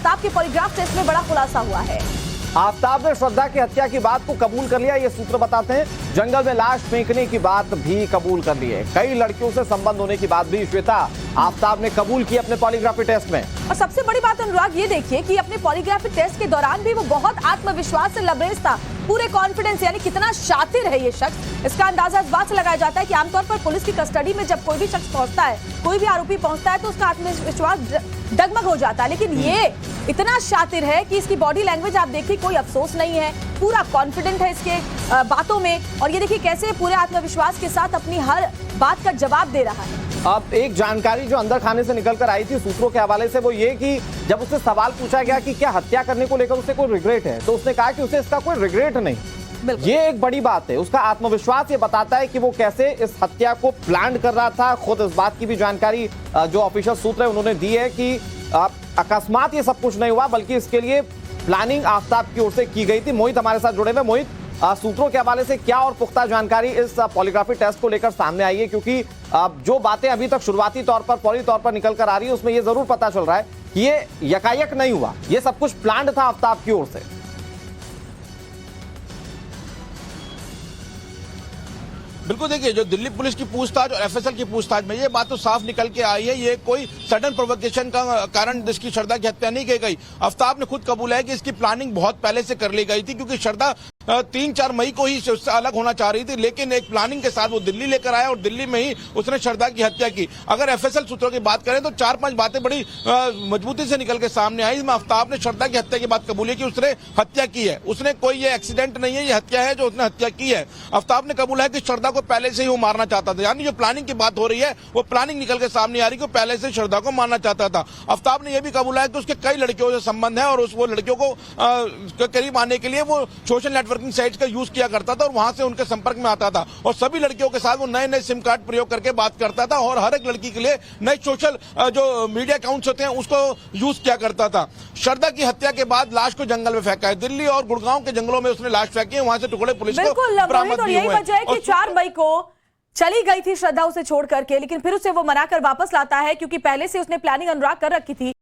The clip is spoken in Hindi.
आफ्ताब के पॉलीग्राफ टेस्ट में बड़ा खुलासा हुआ है। आफ्ताब ने श्रद्धा की हत्या की बात को कबूल कर लिया, ये सूत्र बताते हैं। जंगल में लाश फेंकने की बात भी कबूल कर ली है। कई लड़कियों से संबंध होने की बात भी श्वेता आफ्ताब ने कबूल की अपने पॉलीग्राफी टेस्ट में। और सबसे बड़ी बात अनुराग ये देखिए कि अपने पॉलीग्राफी टेस्ट के दौरान भी वो बहुत आत्मविश्वास से लबरेज था, पूरे कॉन्फिडेंस, यानी कितना शातिर है ये शख्स। इसका अंदाजा इस बात से लगाया जाता है कि आमतौर पर पुलिस की कस्टडी में जब कोई भी शख्स पहुंचता है, कोई भी आरोपी पहुंचता है, तो उसका आत्मविश्वास डगमग हो जाता है, लेकिन ये इतना शातिर है कि इसकी बॉडी लैंग्वेज आप देखिए, कोई अफसोस नहीं है, पूरा कॉन्फिडेंट है इसके बातों में। और ये देखिए कैसे पूरे आत्मविश्वास के साथ अपनी हर बात का जवाब दे रहा है। अब एक जानकारी जो अंदर खाने से निकल कर आई थी सूत्रों के हवाले से, वो ये कि जब उससे सवाल पूछा गया कि क्या हत्या करने को लेकर उसे कोई रिग्रेट है, तो उसने कहा कि उसे इसका कोई रिग्रेट नहीं। ये एक बड़ी बात है। उसका आत्मविश्वास ये बताता है कि वो कैसे इस हत्या को प्लान कर रहा था। खुद इस बात की भी जानकारी जो ऑफिशियल सूत्र है उन्होंने दी है कि अकस्मात ये सब कुछ नहीं हुआ, बल्कि इसके लिए प्लानिंग आफ्ताब की ओर से की गई थी। मोहित हमारे साथ जुड़े हुए। मोहित, सूत्रों के हवाले से क्या और पुख्ता जानकारी इस पॉलीग्राफी टेस्ट को लेकर सामने आई है, क्योंकि जो बातें अभी तक शुरुआती तौर पर फौरी तौर पर निकल कर आ रही है उसमें ये जरूर पता चल रहा है कि ये यकायक नहीं हुआ, ये सब कुछ प्लान्ड था आफ्ताब की ओर से। बिल्कुल, देखिए जो दिल्ली पुलिस की पूछताछ और एफएसएल की पूछताछ में ये बात तो साफ निकल के आई है, ये कोई सडन प्रोवोकेशन का कारण इसकी श्रद्धा की हत्या नहीं की गई। आफ्ताब ने खुद कबूला है कि इसकी प्लानिंग बहुत पहले से कर ली गई थी, क्योंकि श्रद्धा 3-4 मई को ही उससे अलग होना चाह रही थी, लेकिन एक प्लानिंग के साथ वो दिल्ली लेकर आया और दिल्ली में ही उसने श्रद्धा की हत्या की। अगर एफएसएल सूत्रों की बात करें तो 4-5 बातें बड़ी मजबूती से निकल के सामने आई। इसमें आफ्ताब ने श्रद्धा की हत्या की बात कबूली की, उसने हत्या की है, उसने कोई ये एक्सीडेंट नहीं है, ये हत्या है जो उसने हत्या की है। आफ्ताब ने कबूला है कि श्रद्धा को पहले से ही वो मारना चाहता था, यानी जो प्लानिंग की बात हो रही है वो प्लानिंग निकल के सामने आ रही है कि पहले से श्रद्धा को मारना चाहता था। आफ्ताब ने यह भी कबूला है कि उसके कई लड़कियों से संबंध है और वो लड़कियों को करीब आने के लिए वो सोशल नेटवर्किंग साइट्स का यूज किया करता था और वहां से उनके संपर्क में आता था और सभी लड़कियों के साथ वो नए नए सिम कार्ड प्रयोग करके बात करता था और हर एक लड़की के लिए नए सोशल जो मीडिया अकाउंट्स होते हैं उसको यूज किया करता था। श्रद्धा की हत्या के बाद लाश को जंगल में फेंका है, दिल्ली और गुड़गांव के जंगलों में उसने लाश फेंकी है, वहां से टुकड़े पुलिस को बरामद हुए हैं। यही वजह है कि 4 मई को चली गई थी श्रद्धा उसे छोड़ करके, लेकिन फिर उसे वो मनाकर वापस लाता है, क्योंकि पहले से उसने प्लानिंग अनुराग कर रखी थी।